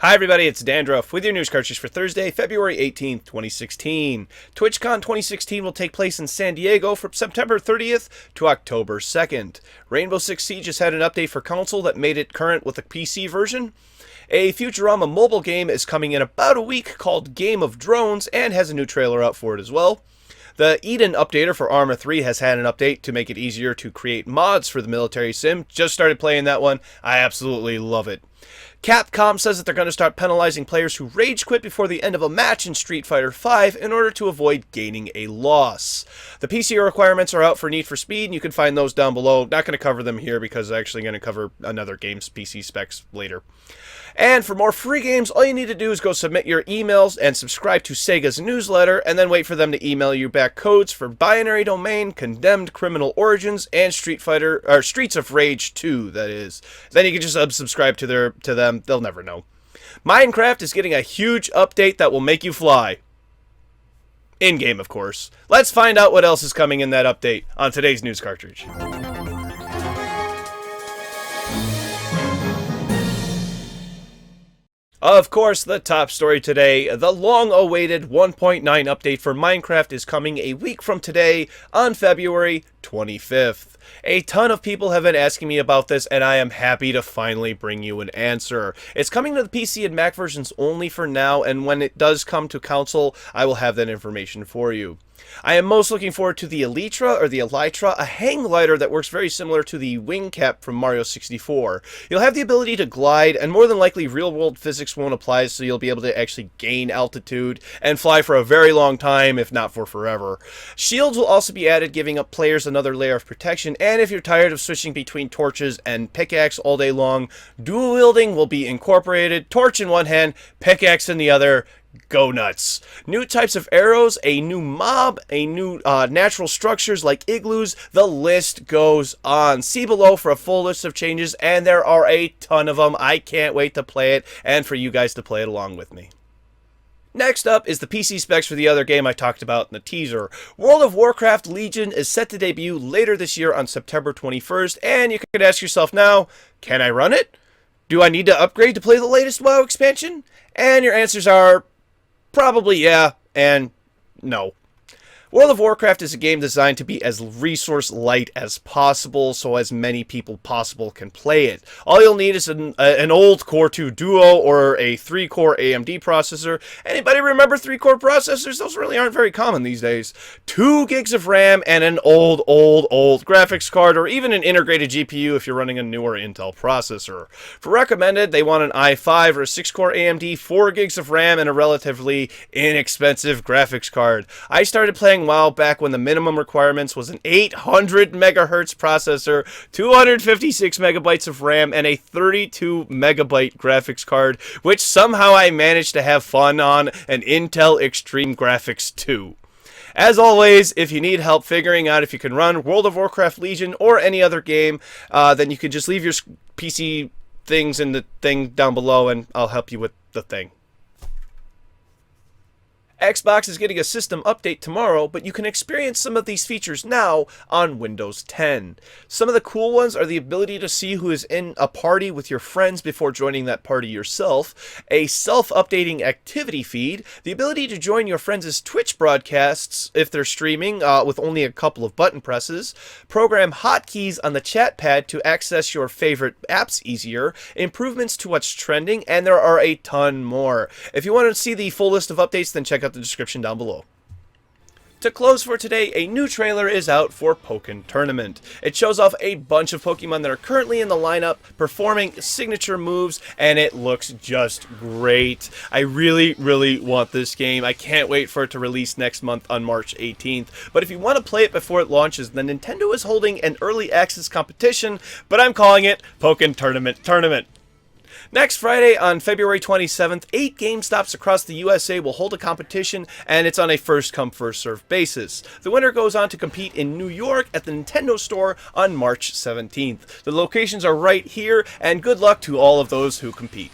Hi everybody, it's Dandruff with your news cartridge for Thursday, February 18th, 2016. TwitchCon 2016 will take place in San Diego from September 30th to October 2nd. Rainbow Six Siege has had an update for console that made it current with a PC version. A Futurama mobile game is coming in about a week called Game of Drones and has a new trailer out for it as well. The Eden updater for Arma 3 has had an update to make it easier to create mods for the military sim. Just started playing that one. I absolutely love it. Capcom says that they're going to start penalizing players who rage quit before the end of a match in Street Fighter V in order to avoid gaining a loss. The PC requirements are out for Need for Speed, and you can find those down below. Not going to cover them here because I'm actually going to cover another game's PC specs later. And for more free games, all you need to do is go submit your emails and subscribe to Sega's newsletter, and then wait for them to email you back codes for Binary Domain, Condemned Criminal Origins, and Streets of Rage 2, that is. Then you can just unsubscribe to them. They'll never know. Minecraft is getting a huge update that will make you fly. In-game, of course. Let's find out what else is coming in that update on today's news cartridge. Of course, the top story today, the long-awaited 1.9 update for Minecraft is coming a week from today on February 25th. A ton of people have been asking me about this, and I am happy to finally bring you an answer. It's coming to the PC and Mac versions only for now, and when it does come to console, I will have that information for you. I am most looking forward to the Elytra, a hang glider that works very similar to the wing cap from Mario 64. You'll have the ability to glide, and more than likely real-world physics won't apply, so you'll be able to actually gain altitude and fly for a very long time, if not for forever. Shields will also be added, giving up players another layer of protection, and if you're tired of switching between torches and pickaxe all day long, dual wielding will be incorporated. Torch in one hand, pickaxe in the other. Go nuts. New types of arrows, a new mob, a new natural structures like igloos, the list goes on. See below for a full list of changes, and there are a ton of them. I can't wait to play it, and for you guys to play it along with me. Next up is the PC specs for the other game I talked about in the teaser. World of Warcraft Legion is set to debut later this year on September 21st, and you can ask yourself now, can I run it? Do I need to upgrade to play the latest WoW expansion? And your answers are probably yeah and no. World of Warcraft is a game designed to be as resource light as possible so as many people possible can play it. All you'll need is an old Core 2 Duo or a 3-core AMD processor. Anybody remember 3-core processors? Those really aren't very common these days. 2 gigs of RAM and an old graphics card, or even an integrated GPU if you're running a newer Intel processor. For recommended, they want an i5 or a 6-core AMD, 4 gigs of RAM, and a relatively inexpensive graphics card. I started playing WoW back when the minimum requirements was an 800 megahertz processor, 256 megabytes of RAM, and a 32 megabyte graphics card, which somehow I managed to have fun on an Intel Extreme Graphics 2. As always, if you need help figuring out if you can run World of Warcraft Legion or any other game, then you can just leave your PC things in the thing down below and I'll help you with the thing. Xbox is getting a system update tomorrow, but you can experience some of these features now on Windows 10. Some of the cool ones are the ability to see who is in a party with your friends before joining that party yourself, a self-updating activity feed, the ability to join your friends' Twitch broadcasts if they're streaming with only a couple of button presses, program hotkeys on the chat pad to access your favorite apps easier, improvements to what's trending, and there are a ton more. If you want to see the full list of updates, then check out the description down below. To close for today, a new trailer is out for Pokkén Tournament. It shows off a bunch of Pokemon that are currently in the lineup, performing signature moves, and it looks just great. I really want this game. I can't wait for it to release next month on March 18th. But if you want to play it before it launches, then Nintendo is holding an early access competition, but I'm calling it Pokkén Tournament. Next Friday, on February 27th, 8 GameStops across the USA will hold a competition, and it's on a first-come, first-served basis. The winner goes on to compete in New York at the Nintendo store on March 17th. The locations are right here, and good luck to all of those who compete.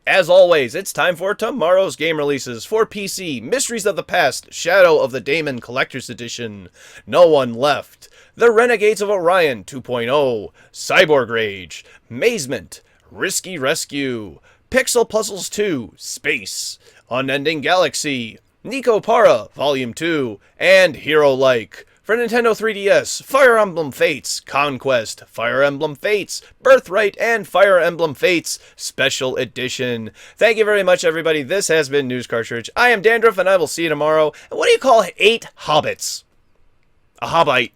As always, it's time for tomorrow's game releases. For PC, Mysteries of the Past, Shadow of the Daemon Collector's Edition, No One Left, The Renegades of Orion 2.0, Cyborg Rage, Mazement, Risky Rescue, Pixel Puzzles 2, Space, Unending Galaxy, Nico Para, Volume 2, and Hero Like. For Nintendo 3DS, Fire Emblem Fates, Conquest, Fire Emblem Fates, Birthright, and Fire Emblem Fates Special Edition. Thank you very much, everybody. This has been News Cartridge. I am Dandruff, and I will see you tomorrow. And what do you call 8 hobbits? A hobbite.